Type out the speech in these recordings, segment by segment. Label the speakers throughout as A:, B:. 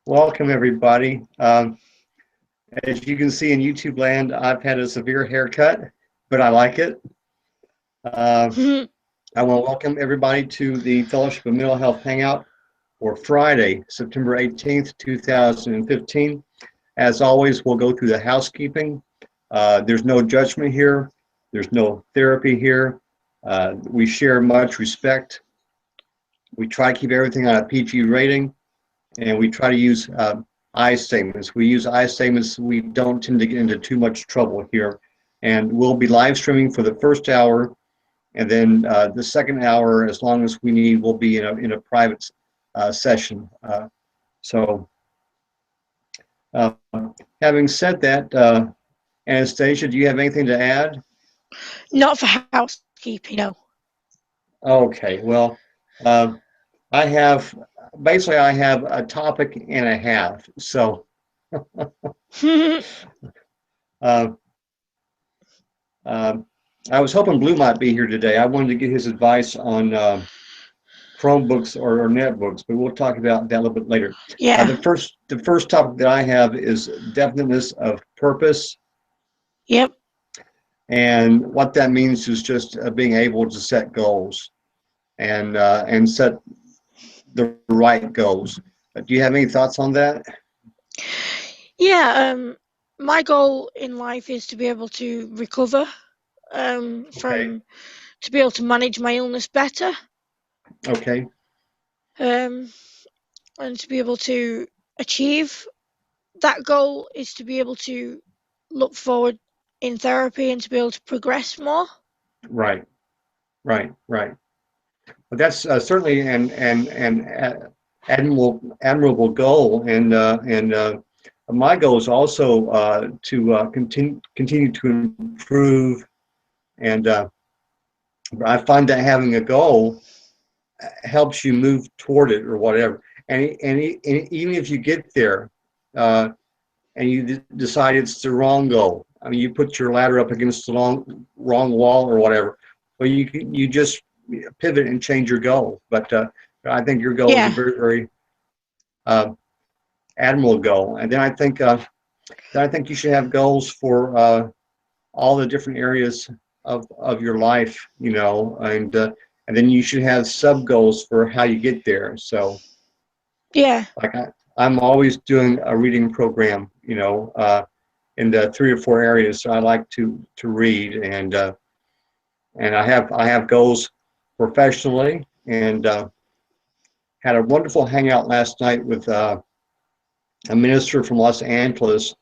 A: Welcome, everybody. As you can see in YouTube land, I've had a severe haircut, but I like it. Uh, I want to welcome everybody to the Fellowship of Mental Health Hangout for Friday, September 18th, 2015. As always, we'll go through the housekeeping. There's no judgment here. There's no therapy here. We share much respect. We try to keep everything on a PG rating, and we try to use I statements. We use I statements. We don't tend to get into too much trouble here. And we'll be live streaming for the first hour, and then the second hour, as long as we need, will be in a private session. So, uh, having said that, Anastasia, do you have anything to add?
B: Not for housekeeping, no.
A: Okay, well, uh, I have I have a topic and a half. So, uh, uh, I was hoping Blue might be here today. I wanted to get his advice on Chromebooks or netbooks, but we'll talk about that a little bit later.
B: Yeah.
A: The first topic that I have is definiteness of purpose,
B: Yep.
A: and what that means is just being able to set goals and set the right goals. Do you have any thoughts on that?
B: Yeah. My goal in life is to be able to recover
A: Okay.
B: from to be able to manage my illness better.
A: Okay.
B: And to be able to achieve that goal is to be able to look forward in therapy and to be able to progress more.
A: Right. Right. But that's certainly an admirable goal, and my goal is also to continue to improve, and I find that having a goal helps you move toward it or whatever. And even if you get there, uh, and you decide it's the wrong goal, I mean, you put your ladder up against the wrong wall or whatever, well, you just pivot and change your goal. But I think your goal is a
B: Yeah.
A: very uh, admirable goal. And then I think you should have goals for all the different areas of your life, and then you should have sub goals for how you get there. So,
B: Yeah.
A: like I'm always doing a reading program, in the 3 or 4 areas. So I like to read, and I have goals professionally, and had a wonderful hangout last night with a minister from Los Angeles,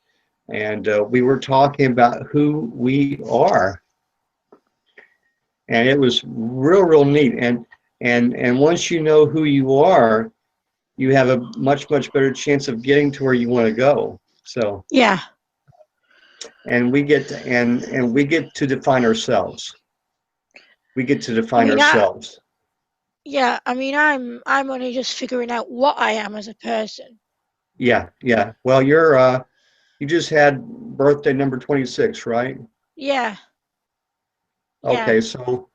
A: and we were talking about who we are, and it was real neat. And once you know who you are, you have a much better chance of getting to where you want to go. So,
B: Yeah.
A: and we get to define ourselves. We get to
B: I
A: define
B: mean, I
A: ourselves.
B: yeah. I mean, I'm only just figuring out what I am as a person.
A: Yeah. Well, you just had birthday number 26, right?
B: Yeah. Yeah.
A: Okay, so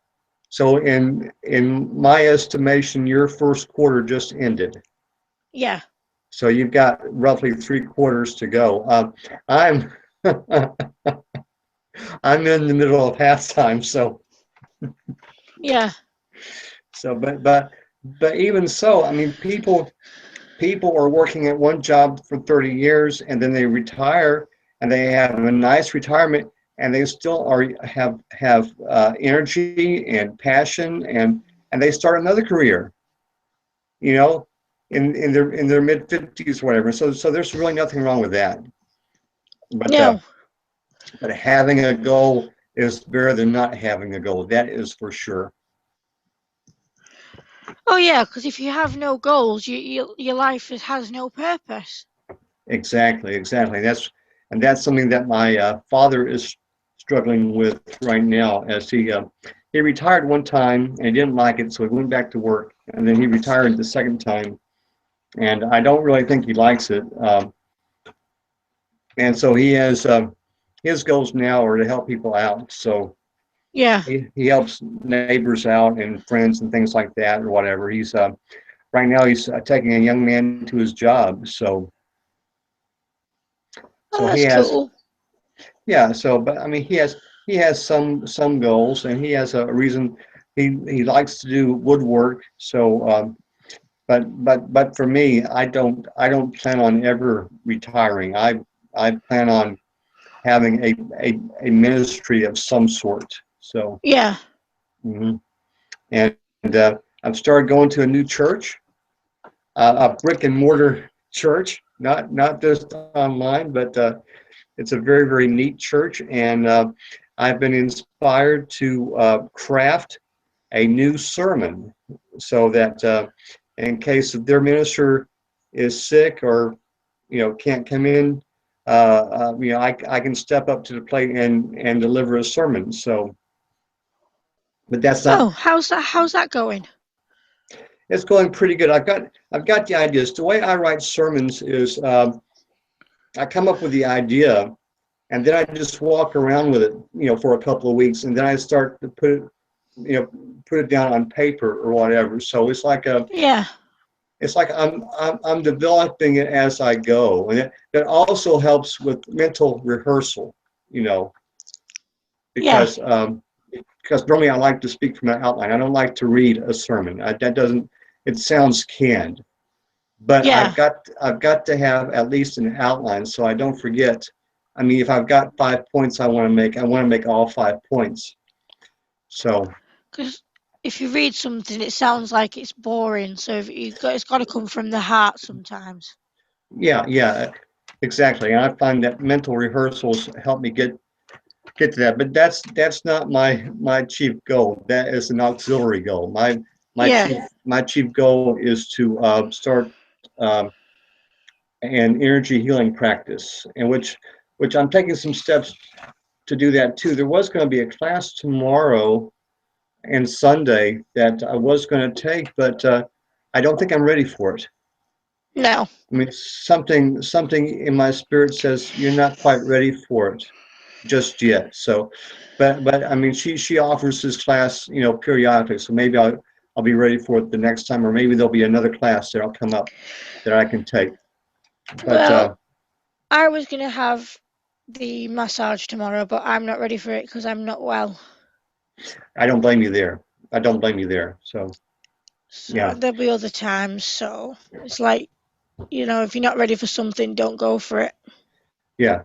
A: in my estimation, your first quarter just ended.
B: Yeah.
A: So you've got roughly 3 quarters to go. I'm I'm in the middle of halftime,
B: Yeah.
A: but even so, I mean, people are working at one job for 30 years, and then they retire, and they have a nice retirement, and they still have energy and passion, and they start another career, you know, in their mid 50s or whatever. So there's really nothing wrong with that. But
B: No.
A: having a goal is better than not having a goal. That is for sure.
B: Oh yeah, because if you have no goals, your life has no purpose.
A: Exactly. That's something that my father is struggling with right now, as he retired one time and he didn't like it, so he went back to work, and then he retired the second time, and I don't really think he likes it. And so he has his goals now are to help people out. So
B: Yeah.
A: he helps neighbors out and friends and things like that or whatever. He's right now he's taking a young man to his job. So
B: Oh,
A: So he
B: that's
A: has,
B: cool.
A: yeah. So, but I mean, he has some goals, and he has a reason. He likes to do woodwork. So, but for me, I don't plan on ever retiring. I plan on having a ministry of some sort. So,
B: Yeah.
A: mhm. And I've started going to a new church, a brick and mortar church, not just online, but it's a very very neat church, and I've been inspired to craft a new sermon so that in case their minister is sick or can't come in, I can step up to the plate and deliver a sermon. So, but that's
B: Oh,
A: not.
B: how's that going?
A: It's going pretty good. I've got the ideas. The way I write sermons is I come up with the idea, and then I just walk around with it, for a couple of weeks, and then I start to you know, put it down on paper or whatever. So
B: Yeah.
A: it's like I'm developing it as I go, and that also helps with mental rehearsal, you know,
B: Yeah.
A: because normally I like to speak from an outline. I don't like to read a sermon. That doesn't. It sounds canned. But I've
B: Yeah.
A: got I've got to have at least an outline so I don't forget. I mean, if I've got 5 points I want to make all 5 points. So
B: Because if you read something, it sounds like it's boring. So if it's got to come from the heart sometimes.
A: yeah, yeah, exactly. And I find that mental rehearsals help me get to that. But that's not my chief goal. That is an auxiliary goal. My
B: Yeah.
A: chief goal is to start an energy healing practice, in which I'm taking some steps to do that too. There was going to be a class tomorrow and Sunday that I was going to take, but I don't think I'm ready for it.
B: No.
A: I mean, something in my spirit says you're not quite ready for it just yet. So, but I mean, she offers this class, periodically. So maybe I'll be ready for it the next time, or maybe there'll be another class that'll come up that I can take. But
B: Well, I was gonna have the massage tomorrow, but I'm not ready for it because I'm not well.
A: I don't blame you there. I don't blame you there. So
B: So
A: yeah,
B: there'll be other times. So it's like, if you're not ready for something, don't go for it.
A: yeah.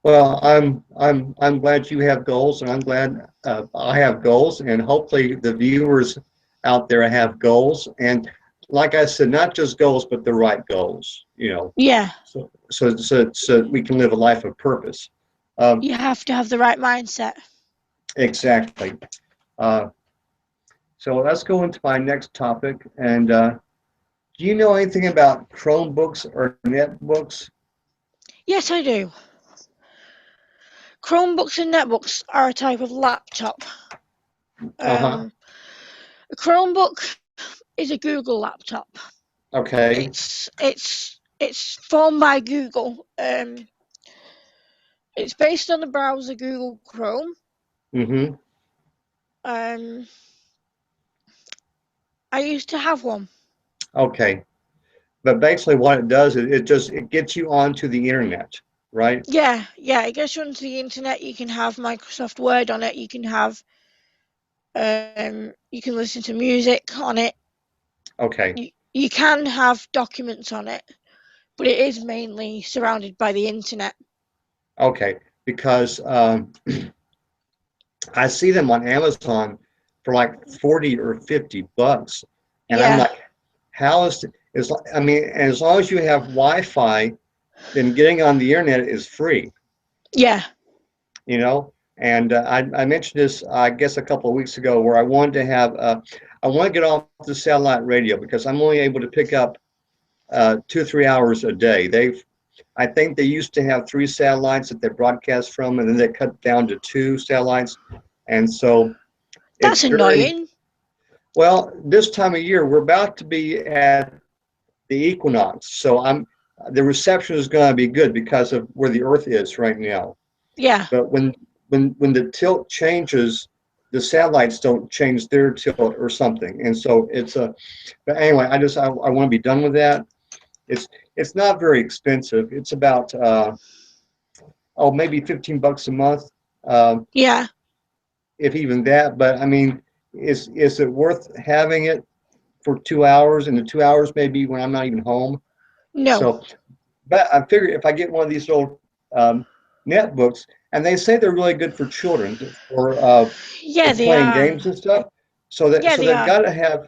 A: Well, I'm glad you have goals, and I'm glad I have goals, and hopefully the viewers out there have goals. And like I said, not just goals, but the right goals.
B: Yeah.
A: So we can live a life of purpose. Um,
B: You have to have the right mindset.
A: exactly. Uh, so let's go into my next topic. And do you know anything about Chromebooks or netbooks?
B: Yes, I do. Chromebooks and netbooks are a type of laptop.
A: Uh-huh.
B: Um, a Chromebook is a Google laptop.
A: Okay.
B: It's formed by Google. It's based on the browser Google Chrome.
A: Mm-hmm.
B: Um, I used to have one.
A: Okay. But basically what it does is it gets you onto the internet, right?
B: Yeah, yeah. It gets you onto the internet. You can have Microsoft Word on it. You can listen to music on it.
A: Okay.
B: You can have documents on it, but it is mainly surrounded by the internet.
A: Okay. Because I see them on Amazon for like 40 or $50. And I'm
B: Yeah,
A: like, how I mean, as long as you have Wi-Fi, then getting on the internet is free,
B: yeah,
A: you know? And I mentioned this, I guess, a couple of weeks ago, where I want to get off the satellite radio because I'm only able to pick up 2 or 3 hours a day. I think they used to have three satellites that they broadcast from, and then they cut down to two satellites. And so it's
B: that's
A: very
B: annoying.
A: well. This time of year, we're about to be at the equinox, so the reception is going to be good because of where the Earth is right now.
B: Yeah,
A: But when the tilt changes, the satellites don't change their tilt or something, and so it's a. But anyway, I want to be done with that. It's it's not very expensive. It's about oh, maybe $15 a month, um,
B: Yeah.
A: if even that. But I mean, is it worth having it for 2 hours? And the 2 hours maybe when I'm not even home.
B: No.
A: So, but I figure if I get one of these little net books, and they say they're really good for children
B: Yeah,
A: for
B: they
A: playing
B: are.
A: games and stuff. So that
B: Yeah,
A: so
B: they
A: they've
B: are.
A: got to have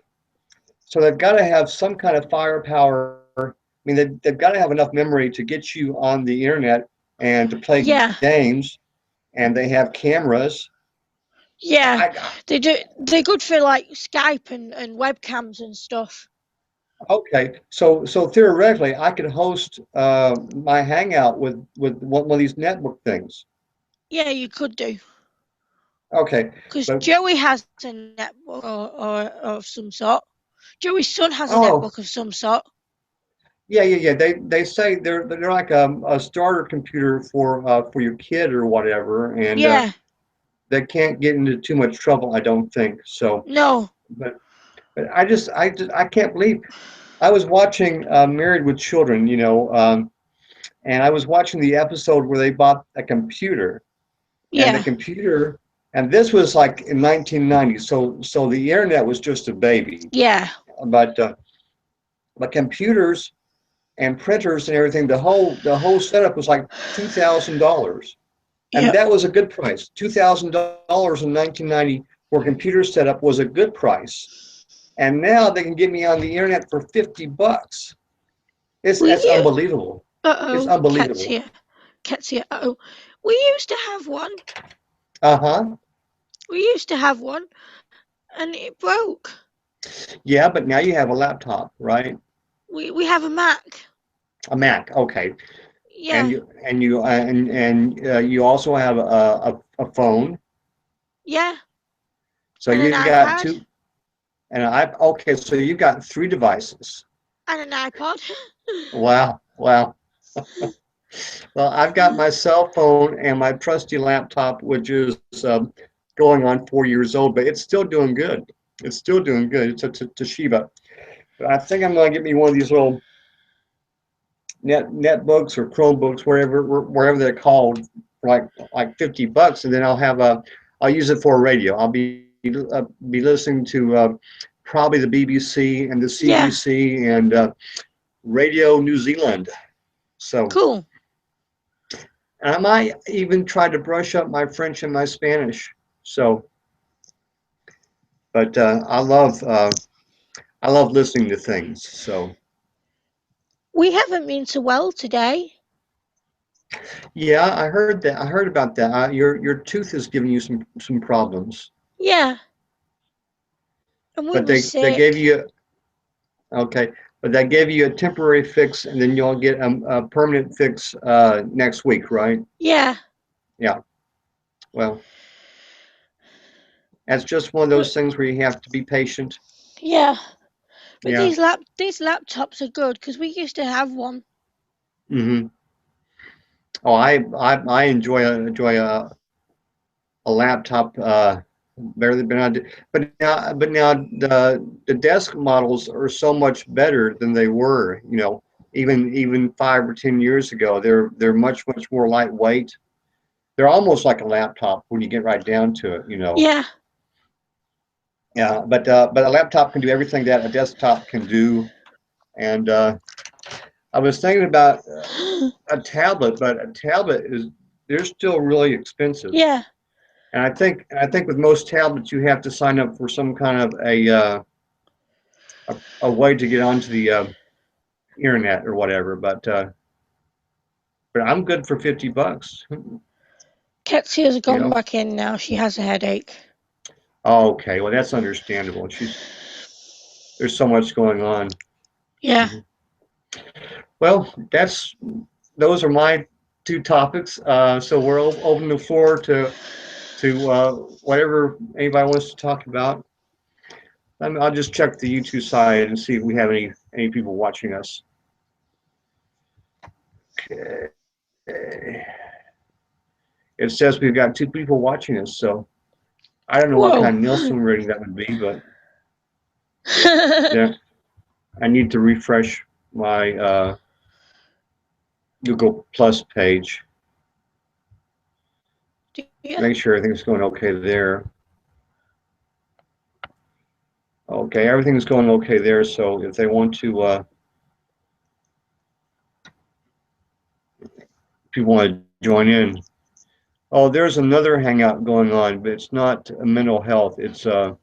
A: some kind of firepower. I mean, they've got to have enough memory to get you on the internet and to play
B: Yeah.
A: games. And they have cameras.
B: Yeah.
A: I
B: They do. They're good for like Skype and webcams and stuff.
A: Okay, so theoretically, I could host my Hangout with one of these netbook things.
B: Yeah, you could do.
A: Okay,
B: Because
A: but
B: Joey has a netbook or of some sort. Joey's son has a
A: oh
B: netbook of some sort.
A: yeah. They say they're like a starter computer for your kid or whatever, and
B: Yeah.
A: they can't get into too much trouble, I don't think. So,
B: No.
A: but but I can't believe I was watching Married with Children, and I was watching the episode where they bought a computer and the
B: Yeah.
A: computer, and this was like in 1990, so the internet was just a baby,
B: Yeah.
A: but computers and printers and everything, the whole setup was like $2,000, and
B: Yep.
A: that was a good price. $2,000 in 1990 for computer setup was a good price, and now they can get me on the internet for $50.
B: We
A: It's
B: you.
A: unbelievable. It's
B: Cat's
A: unbelievable.
B: here. Cat's here. We used to have one.
A: Uh-huh.
B: We used to have one, and it broke.
A: Yeah, but now you have a laptop, right?
B: We have a Mac.
A: A Mac. Okay. and
B: Yeah.
A: you also have a phone,
B: Yeah.
A: so
B: And an
A: you've got
B: iPad
A: two. And I okay, so you've got three devices.
B: and an iPod.
A: Wow, wow. Well, I've got my cell phone and my trusty laptop, which is going on 4 years old, but it's still doing good. It's still doing good. It's a Toshiba, but I think I'm going to get me one of these little netbooks or Chromebooks, wherever they're called, for like $50, and then I'll use it for a radio. I'll be listening to probably the BBC and the
B: Yeah.
A: CBC and Radio New Zealand. So,
B: Cool.
A: and I might even try to brush up my French and my Spanish. So, but I love listening to things. So,
B: We haven't been so well today.
A: yeah, I heard that. I heard about that. Your tooth is giving you some problems.
B: Yeah. And we
A: But
B: were
A: they gave
B: sick.
A: you okay, but they gave you a temporary fix, and then you'll get a permanent fix next week, right?
B: Yeah.
A: Yeah. Well, that's just one of
B: But
A: those things where you have to be patient.
B: yeah. But
A: Yeah.
B: these laptops are good because we used to have one.
A: Hmm. Oh, I enjoy a laptop better than I do. But now the desk models are so much better than they were. Even 5 or 10 years ago, they're much more lightweight. They're almost like a laptop when you get right down to it.
B: Yeah.
A: Yeah, but a laptop can do everything that a desktop can do. And I was thinking about a tablet, but a tablet is they're still really expensive.
B: Yeah.
A: And I think with most tablets you have to sign up for some kind of a way to get onto the internet or whatever. But I'm good for $50.
B: Ketsia's
A: You
B: gone
A: know.
B: back in now. She has a headache.
A: Oh, okay, well that's understandable. There's so much going on.
B: Yeah.
A: Mhm. Well, those are my two topics. So we're open the floor to whatever anybody wants to talk about. I'll just check the YouTube side and see if we have any people watching us. Okay. It says we've got two people watching us, so I don't know what
B: Whoa.
A: kind of Nielsen rating that would be, but yeah, I need to refresh my Google Plus page.
B: Yeah.
A: Make sure everything's going okay there. Okay, everything's going okay there. So if they want to, if you want to join in. Oh, there's another hangout going on, but it's not mental health. It's paranormal.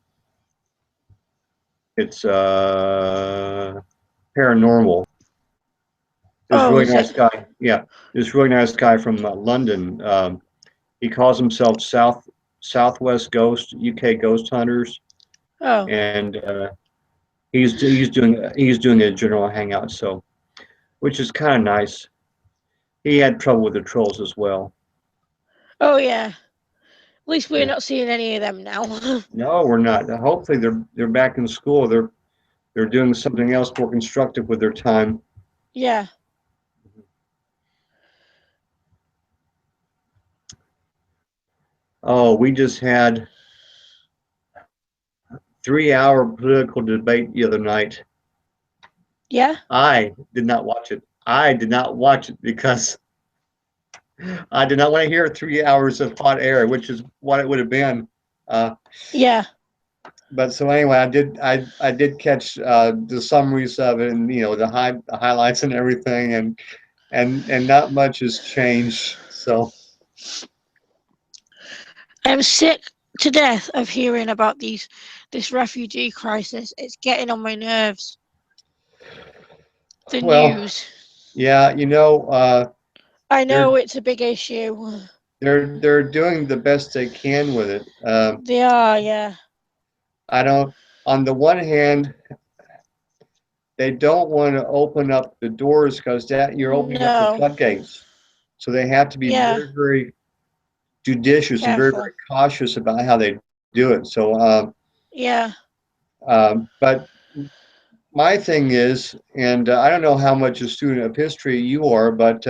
A: This
B: Oh,
A: really
B: is it?
A: nice guy. Yeah, this really nice guy from London. He calls himself Southwest Ghost, UK Ghost Hunters,
B: Oh.
A: and he's doing a general hangout. So, which is kind of nice. He had trouble with the trolls as well.
B: Oh yeah. At least we're
A: Yeah.
B: not seeing any of them now.
A: No, we're not. Hopefully, they're back in school. They're doing something else more constructive with their time.
B: Yeah.
A: Oh, we just had 3 hour political debate the other night.
B: Yeah.
A: I did not watch it. I did not watch it because I did not want to hear 3 hours of hot air, which is what it would have been. Uh,
B: Yeah.
A: but so anyway, I did catch the summaries of it, and the highlights and everything, and not much has changed. So
B: I'm sick to death of hearing about this refugee crisis. It's getting on my nerves. The
A: well,
B: news.
A: yeah,
B: I
A: they're
B: know it's a big issue.
A: they're doing the best they can with it.
B: They are, yeah.
A: I don't. On the one hand, they don't want to open up the doors because that you're opening up the
B: No.
A: floodgates. So they have to be
B: Yeah.
A: very, very judicious and very, very
B: Careful.
A: cautious about how they do it. So,
B: Yeah.
A: but my thing is, and I don't know how much a student of history you are, but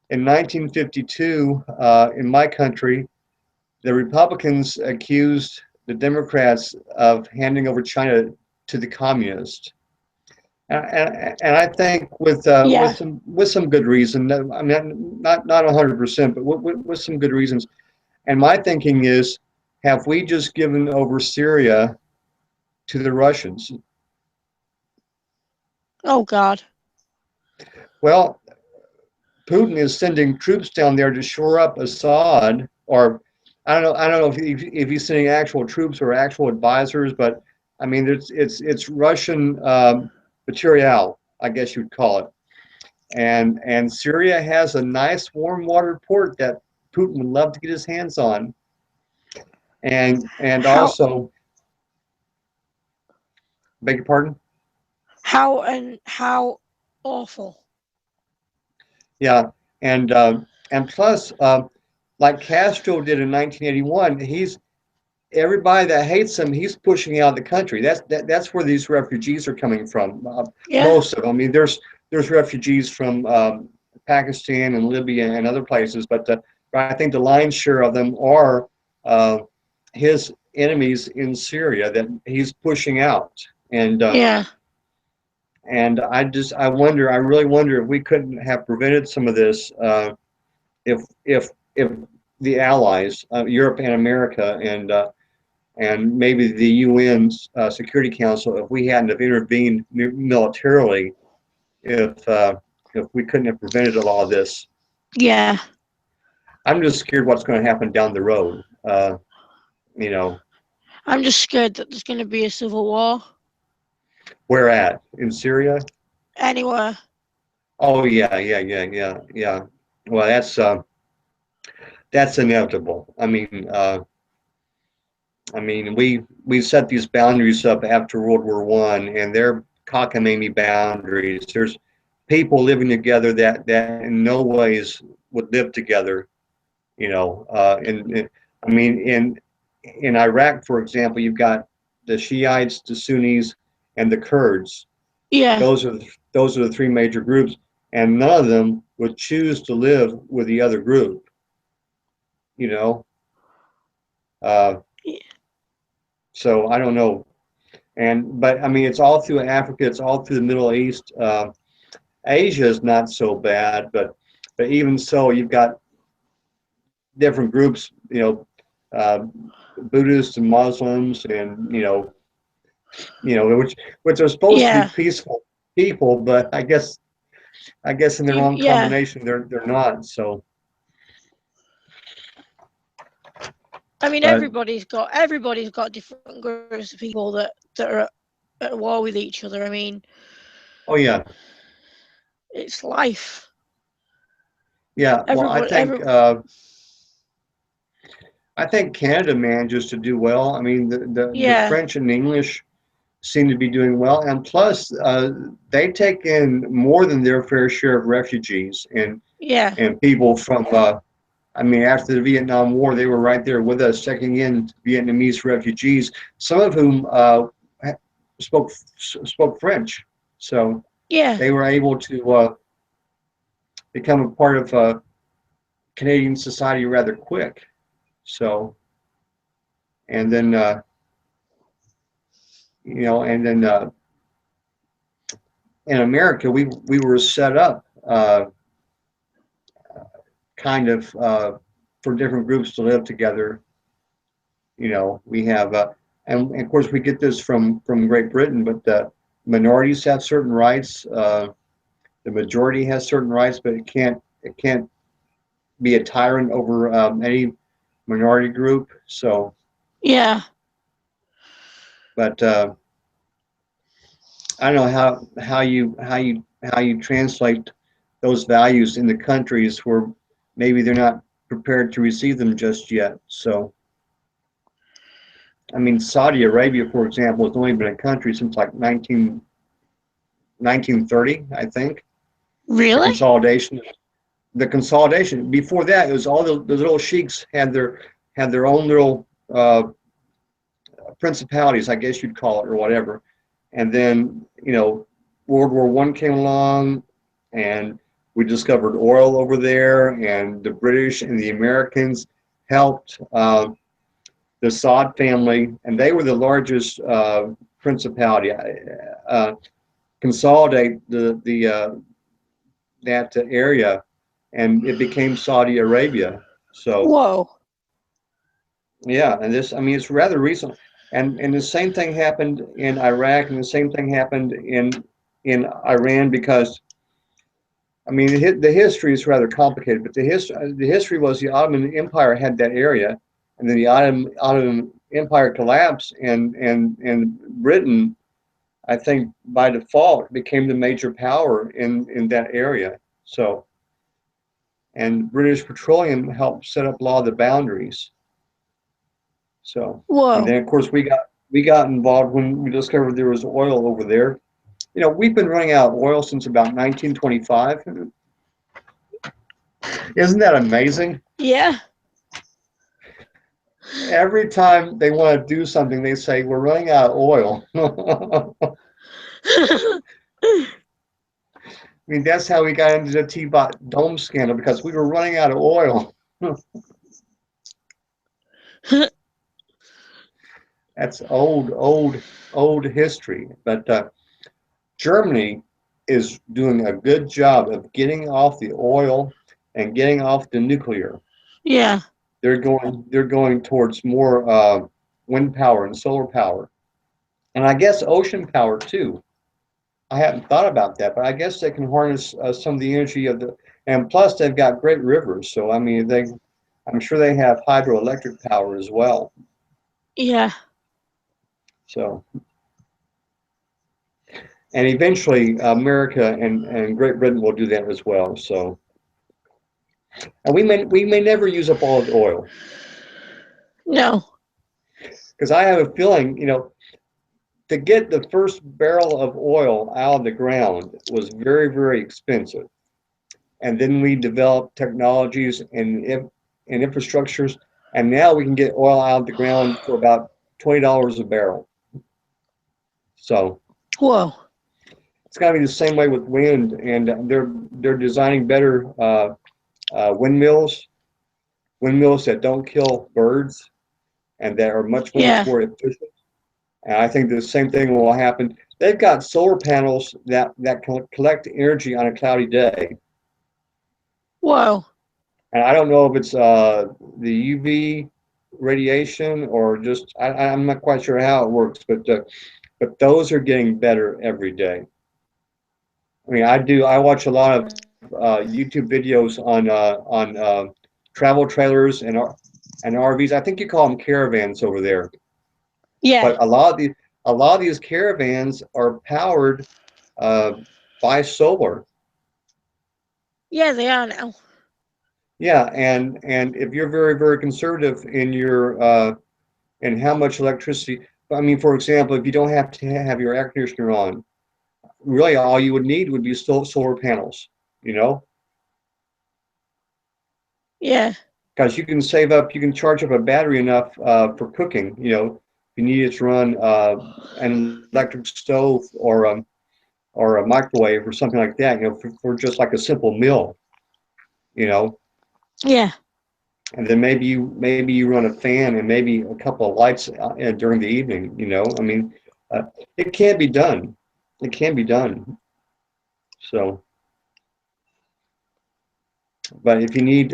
A: in 1952, in my country, the Republicans accused the Democrats of handing over China to the communists. And I think
B: Yeah.
A: with some good reason. I mean, not 100%, but with some good reasons. And my thinking is, have we just given over Syria to the Russians?
B: Oh God.
A: Well, Putin is sending troops down there to shore up Assad, or I don't know if he's sending actual troops or actual advisors, but I mean, it's Russian material, I guess you'd call it. And Syria has a nice warm water port that Putin would love to get his hands on. And
B: How
A: also, beg your pardon?
B: how awful.
A: Yeah, and plus, like Castro did in 1981, he's everybody that hates him, he's pushing out of the country. That's where these refugees are coming from.
B: Yeah.
A: Most of them. I mean, there's refugees from Pakistan and Libya and other places, but I think the lion's share of them are uh, his enemies in Syria that he's pushing out. And
B: Yeah.
A: I really wonder if we couldn't have prevented some of this if the allies, Europe and America, and maybe the UN's Security Council, if we hadn't have intervened militarily, if we couldn't have prevented a lot of this.
B: Yeah.
A: I'm just scared what's going to happen down the road. You know,
B: I'm just scared that there's going to be a civil war
A: where at in Syria?
B: anywhere.
A: Oh yeah, yeah, yeah, yeah, yeah. Well, that's inevitable. I mean, we set these boundaries up after World War One, and they're cockamamie boundaries. There's people living together that in no ways would live together. I mean, in Iraq, for example, you've got the Shiites, the Sunnis, and the Kurds.
B: Yeah.
A: Those are the three major groups, and none of them would choose to live with the other group. You know, uh, so I don't know. But I mean, it's all through Africa. It's all through the Middle East. Asia is not so bad, but even so, you've got different groups Buddhists and Muslims, and which are supposed to be
B: Yeah.
A: peaceful people, but I guess in their own
B: Yeah.
A: combination they're not. So,
B: I mean,
A: but
B: everybody's got different groups of people that are at war with each other. I mean,
A: oh yeah,
B: it's life.
A: yeah. Well,
B: Everybody, every
A: I think Canada manages to do well. I mean, the
B: yeah,
A: French and English seem to be doing well, and plus they take in more than their fair share of refugees
B: yeah,
A: and people from. I mean, after the Vietnam War, they were right there with us, checking in Vietnamese refugees, some of whom spoke French, so
B: yeah.
A: they were able to become a part of Canadian society rather quick. So, and then and then in America, we were set up kind of for different groups to live together. We have, and of course we get this from Great Britain, but the minorities have certain rights. The majority has certain rights, but it can't be a tyrant over any minority group. So,
B: Yeah.
A: but I don't know how you translate those values in the countries where maybe they're not prepared to receive them just yet. So, I mean, Saudi Arabia, for example, has only been a country since like 1930, I think. The
B: Really?
A: consolidation, the consolidation. Before that, it was all the little sheiks had their own little principalities, I guess you'd call it, or whatever. And then World War One came along, and we discovered oil over there, and the British and the Americans helped the Saud family, and they were the largest principality. Consolidate that area, and it became Saudi Arabia. So
B: Whoa.
A: yeah, and this, I mean, it's rather recent, and the same thing happened in Iraq, and the same thing happened in Iran, because I mean the history is rather complicated, but the history was the Ottoman Empire had that area, and then the Ottoman Empire collapsed, and Britain, I think by default, became the major power in that area. So, and British Petroleum helped set up a lot of the boundaries. So, and
B: Whoa.
A: then of course we got involved when we discovered there was oil over there. We've been running out of oil since about 1925. Isn't that amazing?
B: Yeah.
A: Every time they want to do something, they say we're running out of oil. I mean, that's how we got into the T-Bot dome scandal, because we were running out of oil. That's old history. But Germany is doing a good job of getting off the oil and getting off the nuclear.
B: Yeah.
A: They're going towards more wind power and solar power, and I guess ocean power too. I hadn't thought about that, but I guess they can harness some of the energy of the, and plus they've got great rivers. So I mean, I'm sure they have hydroelectric power as well.
B: Yeah.
A: So, and eventually America and Great Britain will do that as well. So, and we may never use up all of the oil,
B: No.
A: because I have a feeling, to get the first barrel of oil out of the ground was very, very expensive. And then we developed technologies and infrastructures, and now we can get oil out of the ground for about $20 a barrel. So
B: Whoa.
A: it's got to be the same way with wind, and they're designing better windmills that don't kill birds and that are much
B: Yeah.
A: more efficient. And I think the same thing will happen. They've got solar panels that collect energy on a cloudy day,
B: Whoa.
A: And I don't know if it's the UV radiation or just I'm not quite sure how it works, but those are getting better every day. I mean, I watch a lot of YouTube videos on travel trailers and RVs. I think you call them caravans over there,
B: Yeah,
A: but a lot of these caravans are powered uh, by solar.
B: yeah, they are now.
A: Yeah, and if you're very conservative in your in how much electricity, I mean, for example, if you don't have to have your air conditioner on, really all you would need would be solar panels, you know,
B: Yeah,
A: because you can save up, you can charge up a battery enough for cooking, you know, if you need it to run an electric stove or a microwave or something like that, you know, for just like a simple meal, you know.
B: yeah.
A: And then maybe you run a fan and maybe a couple of lights during the evening. You know, I mean, uh, it can be done. It can be done. So, but if you need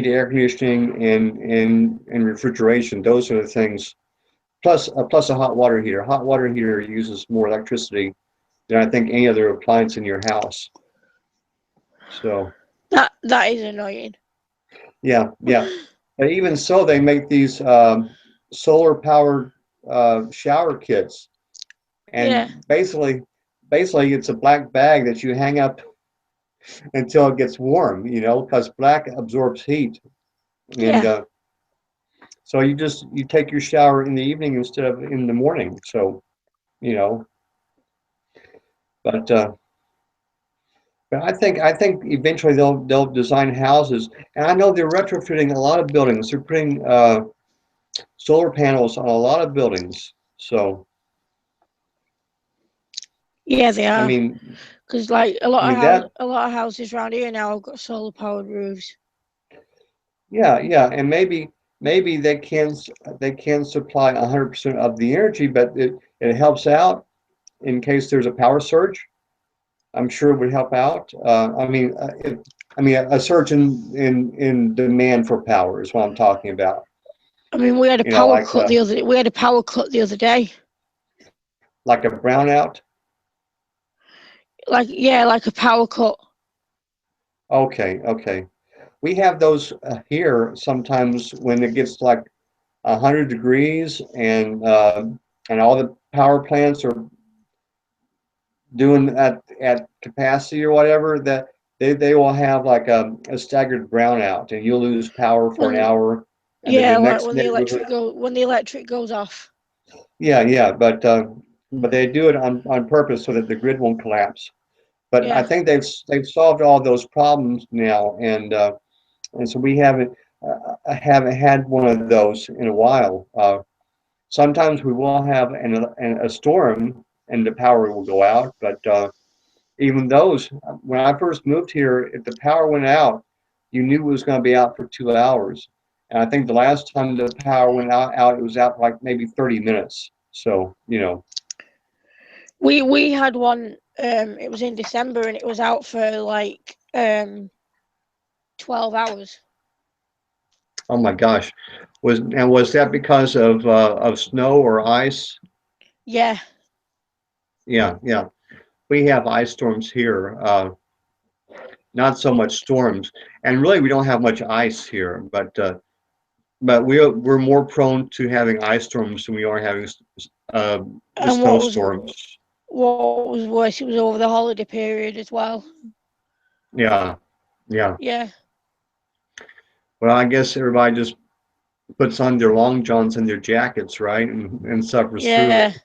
A: air conditioning and refrigeration, those are the things. Plus a hot water heater. Hot water heater uses more electricity than I think any other appliance in your house. So,
B: That is annoying.
A: yeah. But even so, they make these solar powered shower kits.
B: Yeah,
A: And basically it's a black bag that you hang up until it gets warm, you know, because black absorbs heat. And
B: yeah.
A: so you take your shower in the evening instead of in the morning. So, you know, but I think eventually they'll design houses, and I know they're retrofitting a lot of buildings. They're putting solar panels on a lot of buildings. So,
B: Yeah, they
A: I
B: are.
A: mean,
B: Because like
A: I mean that
B: a lot of houses around here now have got solar powered roofs.
A: Yeah, and maybe they can supply 100% of the energy, but it helps out in case there's a power surge. I'm sure it would help out. I mean a surge in demand for power is what I'm talking about.
B: I mean, we had a
A: You know,
B: power cut the other day.
A: like a brownout.
B: Like yeah, like a power cut.
A: Okay. We have those here sometimes when it gets like 100 degrees and all the power plants are doing at capacity or whatever, that they will have like a staggered brownout and you'll lose power for an
B: When
A: hour and then the
B: yeah, like
A: next neighborhood.
B: when the electric goes off.
A: Yeah, but they do it on purpose so that the grid won't collapse. But I
B: Yeah.
A: think they've solved all those problems now, and so we haven't had one of those in a while. Sometimes we will have a storm and the power will go out, but even those, when I first moved here, if the power went out, you knew it was going to be out for 2 hours. And I think the last time the power went out, it was out for like maybe 30 minutes. So, you know,
B: We had one it was in December and it was out for like 12 hours.
A: oh my gosh. Was that because of snow or ice?
B: Yeah.
A: Yeah. We have ice storms here, not so much storms. And really, we don't have much ice here, but we're more prone to having ice storms than we are having uh,
B: And
A: snowstorms.
B: what was worse, it was over the holiday period as well.
A: Yeah, yeah.
B: Yeah.
A: Well, I guess everybody just puts on their long johns and their jackets, right, and suffers through
B: Yeah.
A: it.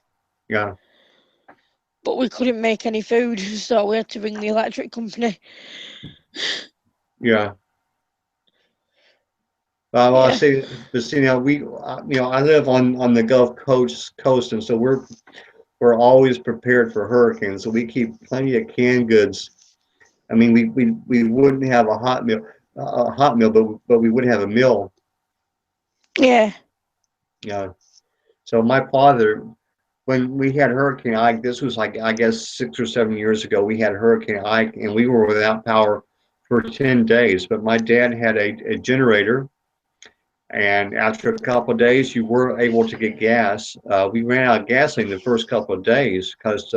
A: Yeah,
B: But we couldn't make any food, so we had to ring the electric company.
A: yeah. Well, I
B: Yeah.
A: see, but see now I live on the Gulf Coast, and so we're always prepared for hurricanes. So we keep plenty of canned goods. I mean, we wouldn't have a hot meal, but we would have a meal.
B: Yeah.
A: Yeah. So my father, when we had Hurricane Ike, this was like I guess 6 or 7 years ago. We had Hurricane Ike, and we were without power for 10 days. But my dad had a generator, and after a couple of days, you were able to get gas. We ran out of gasoline the first couple of days because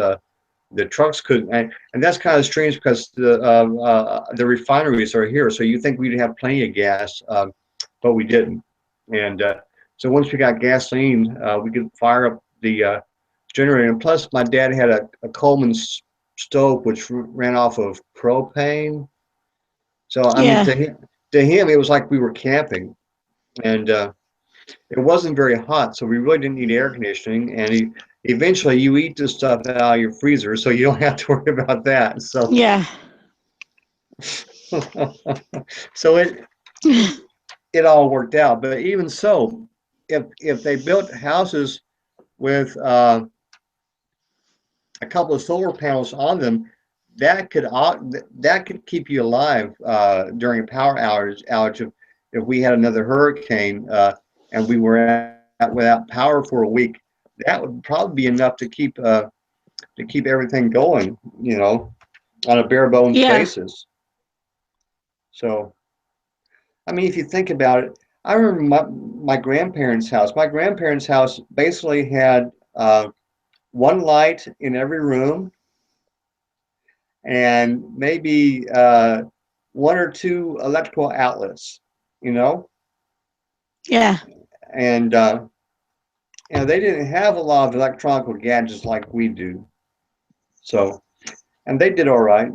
A: the trucks couldn't, and that's kind of strange because the refineries are here, so you think we'd have plenty of gas, but we didn't. And so once we got gasoline, we could fire up the generator. And plus, my dad had a Coleman stove which ran off of propane. So I mean,
B: Yeah.
A: to him, it was like we were camping, and it wasn't very hot, so we really didn't need air conditioning. And eventually, you eat this stuff out of your freezer, so you don't have to worry about that. So,
B: Yeah.
A: so it all worked out. But even so, if they built houses with a couple of solar panels on them, that could keep you alive during a power outage if we had another hurricane and we were without power for a week. That would probably be enough to keep everything going, on a bare bones
B: Yeah.
A: basis. So, I mean, if you think about it, I remember my grandparents' house. My grandparents' house basically had one light in every room and maybe one or two electrical outlets, you know,
B: Yeah.
A: and they didn't have a lot of electronic gadgets like we do. So, and they did all right.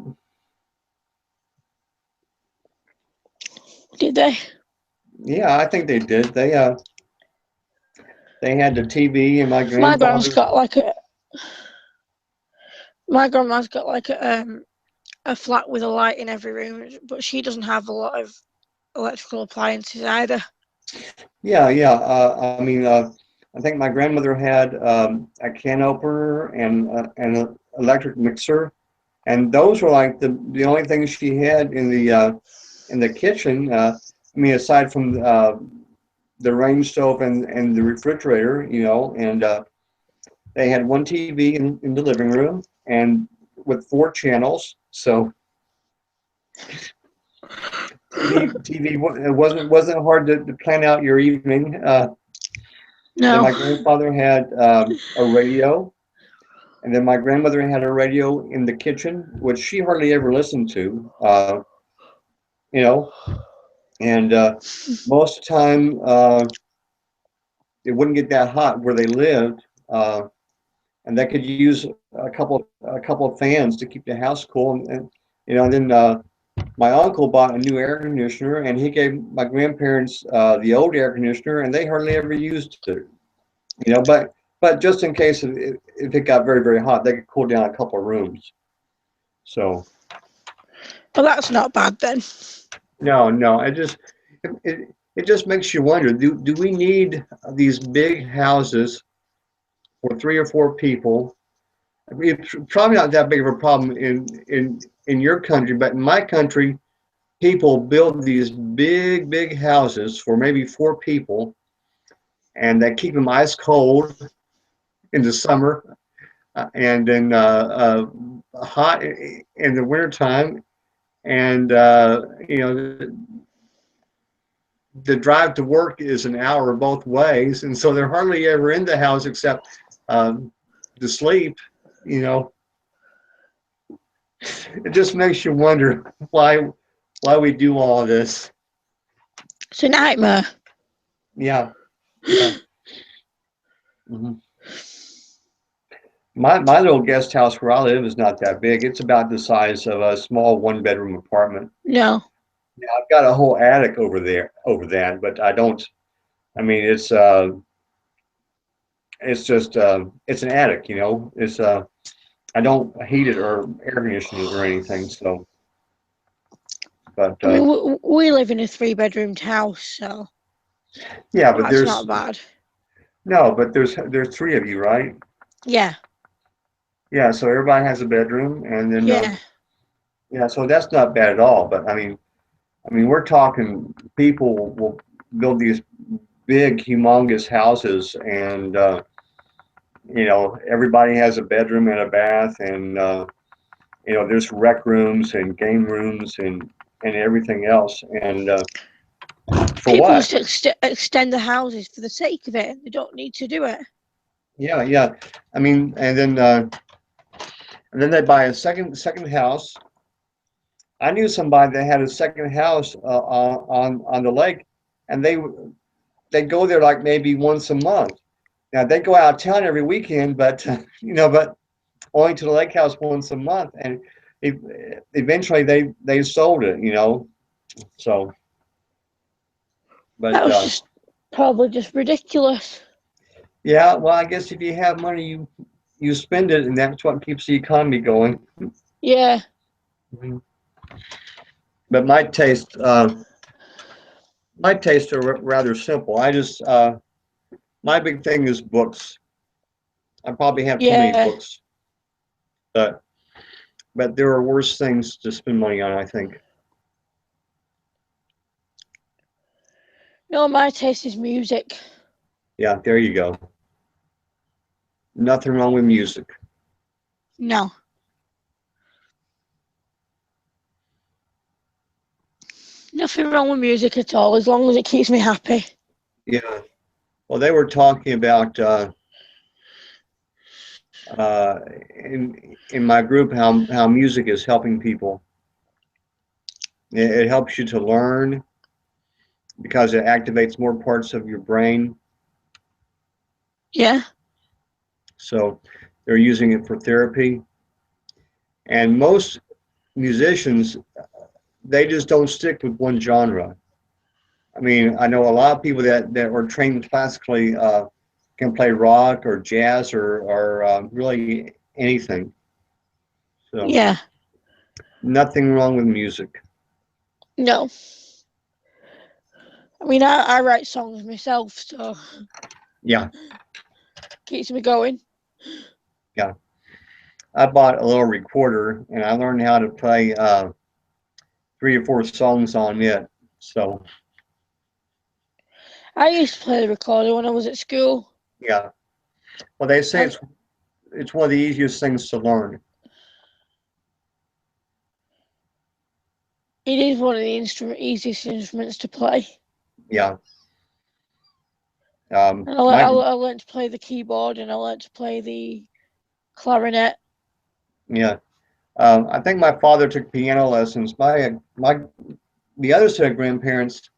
B: Did they?
A: Yeah, I think they did. They had the TV, and my
B: My grandma's
A: grandfather.
B: got like a. My grandma's got like a flat with a light in every room, but she doesn't have a lot of electrical appliances either.
A: Yeah, yeah. I mean, I think my grandmother had a can opener and an electric mixer, and those were like the only things she had in the kitchen. I mean, aside from the range stove and the refrigerator, and they had one TV in the living room and with four channels. So TV it wasn't hard to plan out your evening. Then
B: No.
A: my grandfather had a radio, and then my grandmother had a radio in the kitchen, which she hardly ever listened to. You know, and most of the time it wouldn't get that hot where they lived, and they could use a couple of fans to keep the house cool. And then my uncle bought a new air conditioner, and he gave my grandparents the old air conditioner, and they hardly ever used it. But just in case if it got very very hot, they could cool down a couple of rooms. So
B: Well, that's not bad then.
A: no, it just makes you wonder: do we need these big houses for three or four people? It's probably not that big of a problem in your country, but in my country, people build these big houses for maybe four people, and they keep them ice cold in the summer, and then hot in the wintertime. And the drive to work is an hour both ways, and so they're hardly ever in the house except to sleep. You know, it just makes you wonder why we do all of this.
B: It's a nightmare.
A: Yeah, yeah. hmm My little guest house where I live is not that big. It's about the size of a small one bedroom apartment.
B: No.
A: Yeah, I've got a whole attic over that, but I don't. I mean, it's just it's an attic, It's I don't heat it or air condition it or anything. So, but
B: I mean, we live in a 3 bedroomed house, so
A: yeah, but
B: that's not bad.
A: there's three of you, right?
B: Yeah.
A: Yeah, so everybody has a bedroom, and then
B: Yeah.
A: yeah, so that's not bad at all. But I mean, we're talking people will build these big, humongous houses, and everybody has a bedroom and a bath, and there's rec rooms and game rooms, and and everything else. And for
B: People
A: what?
B: just extend the houses for the sake of it. They don't need to do it.
A: Yeah, yeah. I mean, and then they buy a second house. I knew somebody that had a second house on the lake, and they go there like maybe once a month. Now they go out of town every weekend, but but only to the lake house once a month, and it, eventually they sold it. So,
B: That
A: but
B: was just probably just ridiculous.
A: yeah, well, I guess if you have money, you spend it, and that's what keeps the economy going.
B: Yeah.
A: Mhm. But my tastes are rather simple. I just my big thing is books. I probably have too many
B: Yeah.
A: books, but there are worse things to spend money on, I think.
B: No, my taste is music.
A: Yeah, there you go. Nothing wrong with music.
B: No. Nothing wrong with music at all, as long as it keeps me happy.
A: Yeah. Well, they were talking about uh, in my group how music is helping people. It helps you to learn because it activates more parts of your brain.
B: Yeah.
A: So they're using it for therapy. And most musicians, they just don't stick with one genre. I mean, I know a lot of people that were trained classically can play rock or jazz or really anything. So
B: Yeah.
A: nothing wrong with music.
B: No. I mean, I write songs myself, so
A: Yeah,
B: keeps me going.
A: yeah. I bought a little recorder and I learned how to play 3 or 4 songs on it. So
B: I used to play the recorder when I was at school.
A: yeah. Well, they say
B: I,
A: it's one of the easiest things to learn.
B: it is one of the easiest instruments to play.
A: Yeah.
B: And
A: My
B: I learned to play the keyboard and I learned to play the clarinet.
A: yeah. I think my father took piano lessons. My the other set of grandparents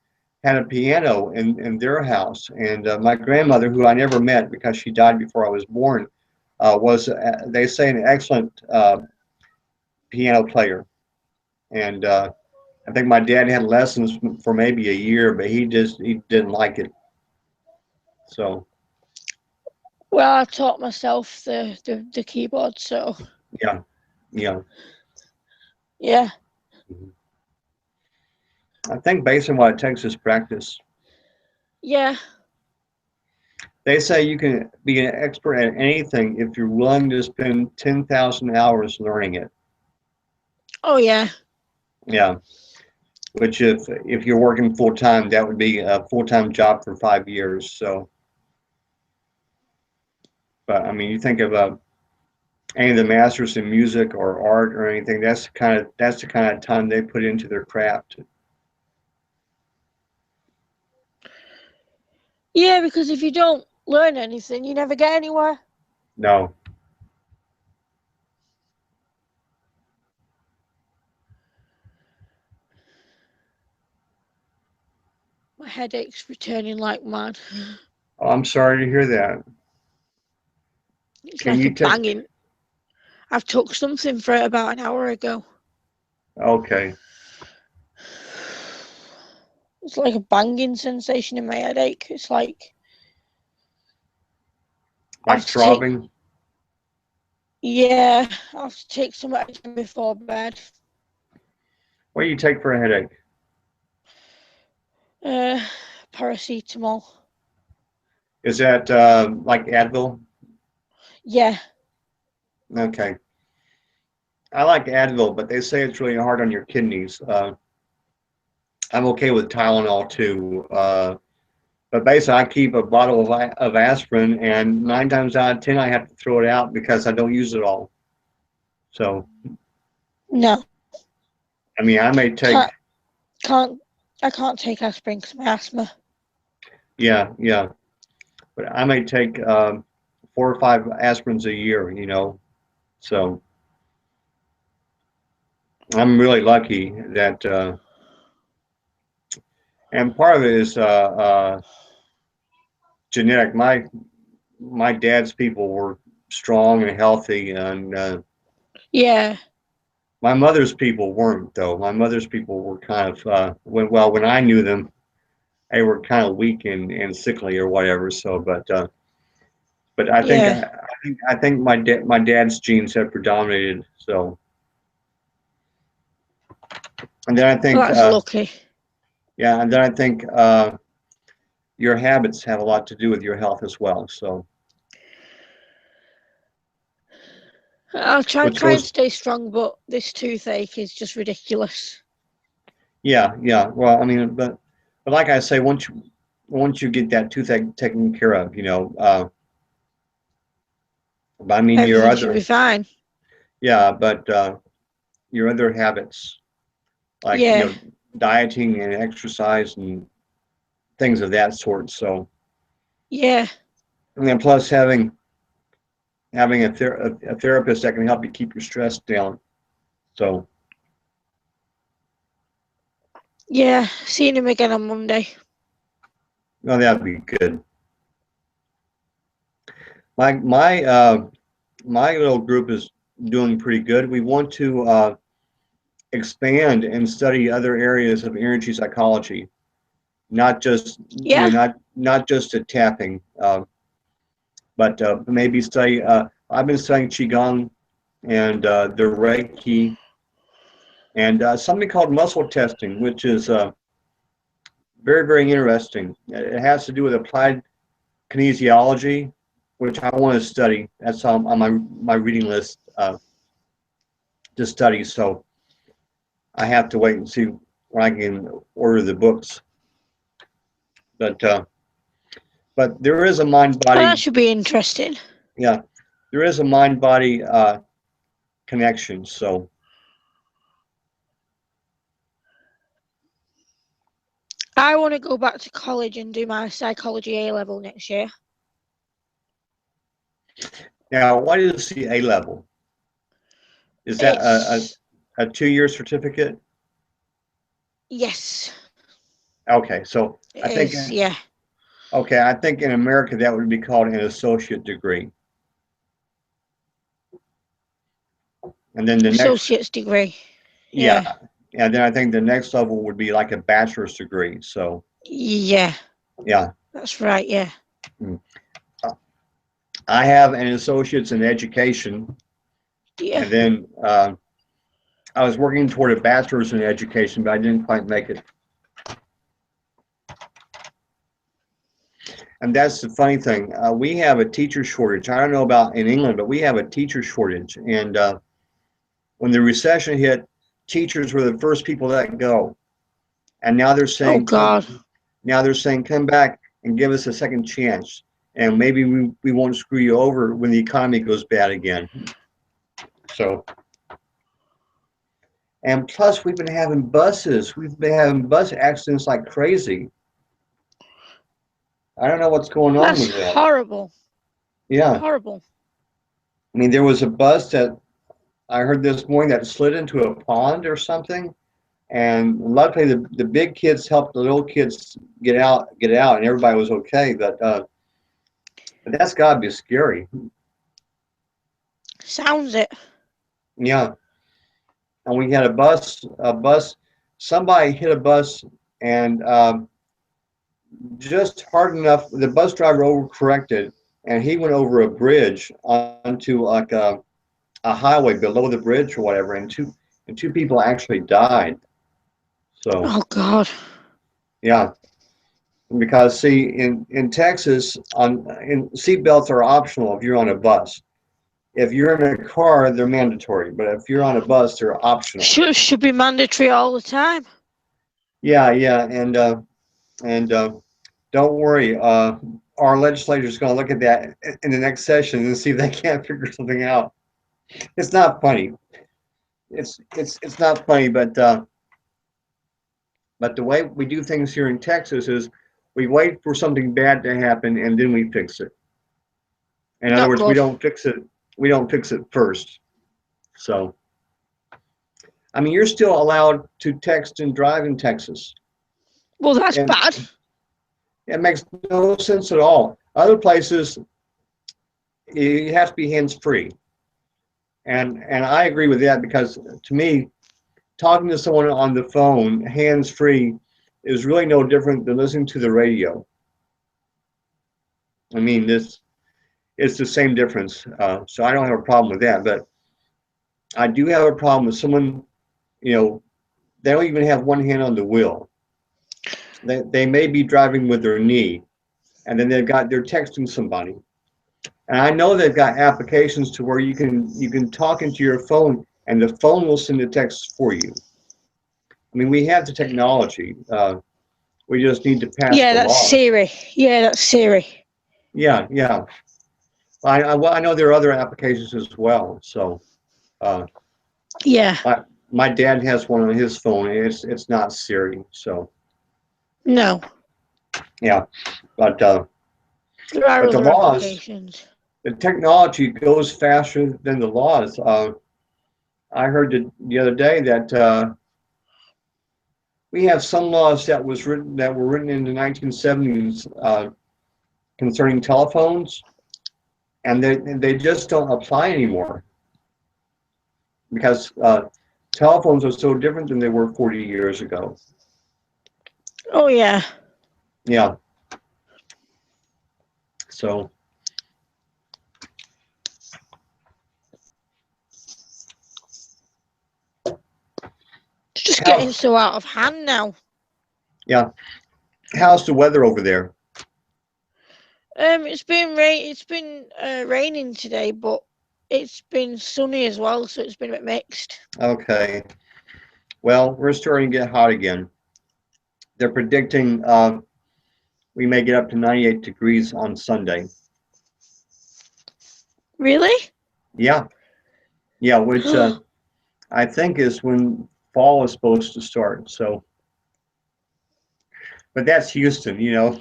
A: had a piano in their house, and my grandmother, who I never met because she died before I was born, was they say an excellent piano player. And I think my dad had lessons for maybe a year, but he didn't like it. So
B: Well, I taught myself the keyboard, so
A: yeah, yeah.
B: yeah.
A: I think based on what it takes is practice.
B: Yeah.
A: They say you can be an expert at anything if you're willing to spend 10,000 hours learning it.
B: Oh, yeah.
A: Yeah, which if you're working full time, that would be a full time job for 5 years. So, but I mean, you think of any of the masters in music or art or anything. That's the kind of time they put into their craft.
B: Yeah, because if you don't learn anything, you never get anywhere.
A: No,
B: My headache's returning like mad.
A: oh, I'm sorry to hear that.
B: It's
A: Can
B: like a
A: you take?
B: banging. I've took something for it about an hour ago.
A: Okay,
B: It's like a banging sensation in my headache. It's like I
A: like
B: have to take,
A: throbbing.
B: yeah, I have to take some medicine before bed.
A: What do you take for a headache?
B: Uh, Paracetamol.
A: Is that like Advil?
B: Yeah.
A: Okay. I like Advil, but they say it's really hard on your kidneys. I'm okay with Tylenol too. But basically, I keep a bottle of aspirin, and 9 times out of 10, I have to throw it out because I don't use it all. So,
B: No.
A: I mean, I may take
B: Can't. I can't take aspirin because my asthma.
A: Yeah, yeah. But I may take 4 or 5 aspirins a year, So I'm really lucky that, and part of it is genetic. My dad's people were strong and healthy, and
B: Yeah,
A: my mother's people weren't, though. My mother's people were kind of when I knew them, they were kind of weak and sickly or whatever. So, but I think
B: yeah.
A: I think my dad's genes have predominated. So, and then I
B: Well,
A: think
B: that's lucky.
A: yeah, and then I think your habits have a lot to do with your health as well. So,
B: I'll
A: which
B: try and
A: goes,
B: stay strong, but this toothache is just ridiculous.
A: yeah, yeah. Well, I mean, but like I say, once you get that toothache taken care of, but I mean your
B: Everything should be
A: other,
B: fine.
A: yeah, but your other habits like
B: Yeah,
A: dieting and exercise and things of that sort. So,
B: yeah,
A: and then plus having a therapist that can help you keep your stress down. So,
B: yeah. Seeing him again on Monday.
A: no, that'd be good. My little group is doing pretty good. We want to expand and study other areas of energy psychology, not just
B: Yeah.
A: not just at tapping, but maybe study. I've been studying qigong and the Reiki and something called muscle testing, which is very, very interesting. It has to do with applied kinesiology, which I want to study. That's on my reading list to study. So I have to wait and see when I can order the books. But there is a mind
B: Well, that
A: body,
B: should be interesting.
A: yeah, there is a mind body connection. So
B: I want to go back to college and do my psychology A level next year.
A: now, what is the A level? Is that
B: It's
A: a 2 year certificate?
B: yes,
A: Okay, so
B: it
A: I think
B: is. Yeah,
A: I think in America that would be called an associate degree, and then the next,
B: associate's degree.
A: yeah,
B: Yeah,
A: and then I think the next level would be like a bachelor's degree. So
B: yeah,
A: yeah.
B: that's right. Yeah,
A: Mm. I have an associate's in education,
B: yeah.
A: and then I was working toward a bachelor's in education, but I didn't quite make it. And that's the funny thing. We have a teacher shortage. I don't know about in England, but we have a teacher shortage. And when the recession hit, teachers were the first people that go. And now they're
B: Oh
A: saying,
B: God.
A: come back and give us a second chance. And maybe we won't screw you over when the economy goes bad again. So, and plus we've been having buses. We've been having bus accidents like crazy. I don't know what's going on
B: That's
A: with that.
B: horrible.
A: Yeah.
B: Horrible.
A: I mean, there was a bus that I heard this morning that slid into a pond or something. And luckily the big kids helped the little kids get out, and everybody was okay. But that's gotta be scary.
B: Sounds it.
A: Yeah. And we had somebody hit a bus and just hard enough, the bus driver overcorrected and he went over a bridge onto like a highway below the bridge or whatever, and two people actually died. So
B: Oh God.
A: yeah, because see in Texas in seatbelts are optional if you're on a bus. If you're in a car, they're mandatory, but if you're on a bus, they're optional.
B: Should be mandatory all the time.
A: Yeah, yeah, and don't worry, our legislature is going to look at that in the next session and see if they can't figure something out. It's not funny. It's not funny, but But the way we do things here in Texas is we wait for something bad to happen and then we fix it. In other
B: Not
A: words, we
B: good.
A: don't fix it. We don't fix it first. So, I mean, you're still allowed to text and drive in Texas,
B: Well, that's
A: and
B: bad.
A: it makes no sense at all. Other places, you have to be hands-free, and I agree with that because to me, talking to someone on the phone hands-free is really no different than listening to the radio. I mean, this it's the same difference. So I don't have a problem with that, but I do have a problem with someone, you know, they don't even have one hand on the wheel. They may be driving with their knee, and then they're texting somebody. And I know they've got applications to where you can talk into your phone, and the phone will send the text for you. I mean, we have the technology. We just need to pass
B: Yeah,
A: the
B: that's
A: laws.
B: Siri. Yeah, that's Siri.
A: Yeah, yeah. I know there are other applications as well. So uh,
B: Yeah.
A: my dad has one on his phone. It's not Siri. So
B: No,
A: yeah, but
B: there are
A: but the
B: other
A: laws,
B: applications.
A: the technology goes faster than the laws. I heard the other day that we have some laws that were written in the 1970s concerning telephones, and they just don't apply anymore because telephones are so different than they were 40 years ago.
B: Oh yeah.
A: Yeah. So
B: It's just getting
A: how
B: so out of hand now.
A: yeah, how's the weather over there?
B: It's been raining today, but it's been sunny as well, so it's been a bit mixed.
A: Okay. Well, we're starting to get hot again. They're predicting we may get up to 98 degrees on Sunday.
B: Really?
A: Yeah. Yeah, which I think is when fall is supposed to start. So, but that's Houston, you know.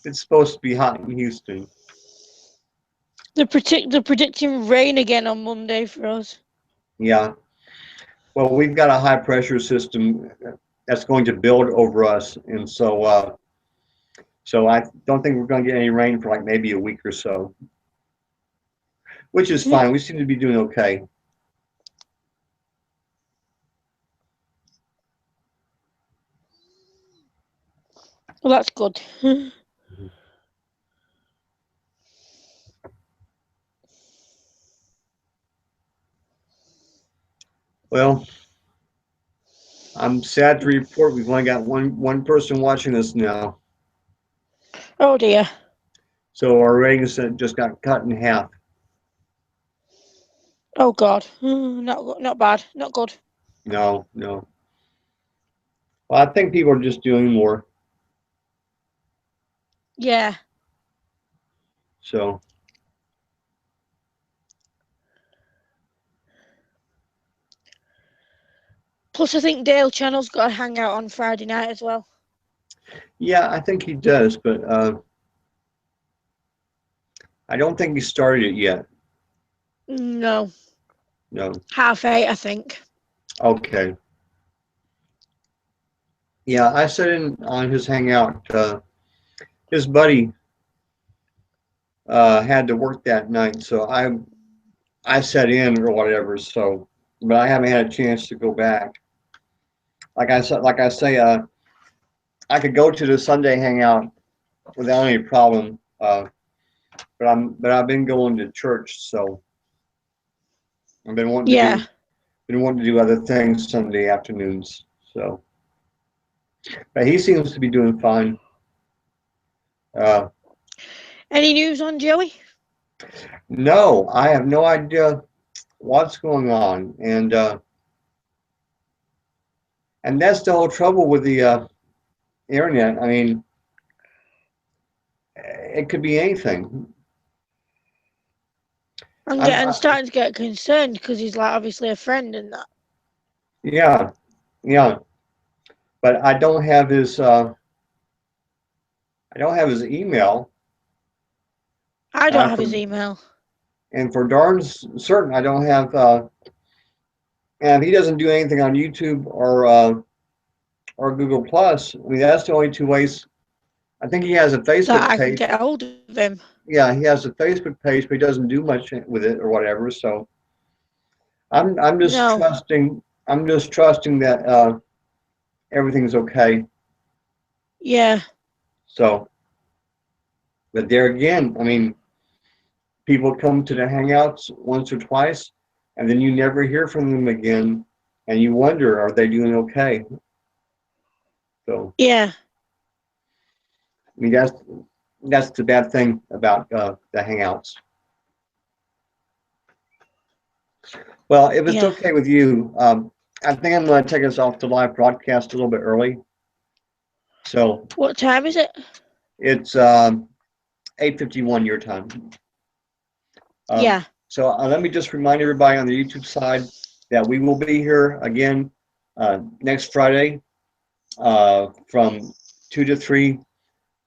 A: It's supposed to be hot in Houston.
B: They're predicting rain again on Monday for us.
A: Yeah. Well, we've got a high pressure system that's going to build over us, and so I don't think we're going to get any rain for like maybe a week or so, which is fine. We seem to be doing okay.
B: Well, that's good.
A: Well, I'm sad to report we've only got one person watching us now,
B: Oh dear.
A: so our ratings just got cut in half.
B: Oh God. Not bad. Not good.
A: No, no. Well, I think people are just doing more.
B: Yeah.
A: So,
B: Plus, I think Dale Channel's got a hangout on Friday night as well.
A: yeah, I think he does, but I don't think he started it yet.
B: No.
A: No.
B: 8:30, I think.
A: Okay. Yeah, I sat in on his hangout. His buddy had to work that night, so I sat in or whatever. So, but I haven't had a chance to go back. Like I say, I could go to the Sunday hangout without any problem. But I've been going to church, so I've
B: Yeah.
A: been wanting to do other things Sunday afternoons. So, but he seems to be doing fine. Uh,
B: Any news on Joey?
A: no, I have no idea what's going on, and that's the whole trouble with the internet. I mean, it could be anything.
B: I'm starting to get concerned because he's like obviously a friend and that.
A: Yeah, yeah, but I don't have his email.
B: I don't have
A: For
B: his email.
A: and for darn certain, I don't have. And if he doesn't do anything on YouTube or Google Plus, I mean that's the only two ways. I think he has a
B: That
A: Facebook
B: I can
A: page.
B: get hold of him.
A: Yeah, he has a Facebook page, but he doesn't do much with it or whatever. So I'm just
B: No.
A: trusting. I'm just trusting that everything's okay.
B: Yeah.
A: So, but there again, I mean, people come to the Hangouts once or twice, and then you never hear from them again, and you wonder, are they doing okay? So,
B: Yeah.
A: I mean, that's the bad thing about the Hangouts. Well, if it's
B: Yeah.
A: okay with you, I think I'm going to take us off the live broadcast a little bit early. So
B: What time is it?
A: it's 8:51 your time.
B: Yeah.
A: So let me just remind everybody on the YouTube side that we will be here again next Friday from 2 to 3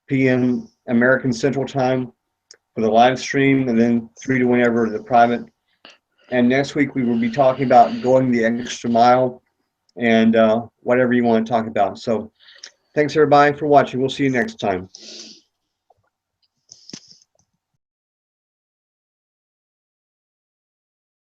A: p.m. American Central Time for the live stream, and then 3 to whenever the private. And next week we will be talking about going the extra mile and whatever you want to talk about. So thanks everybody for watching. We'll see you next time.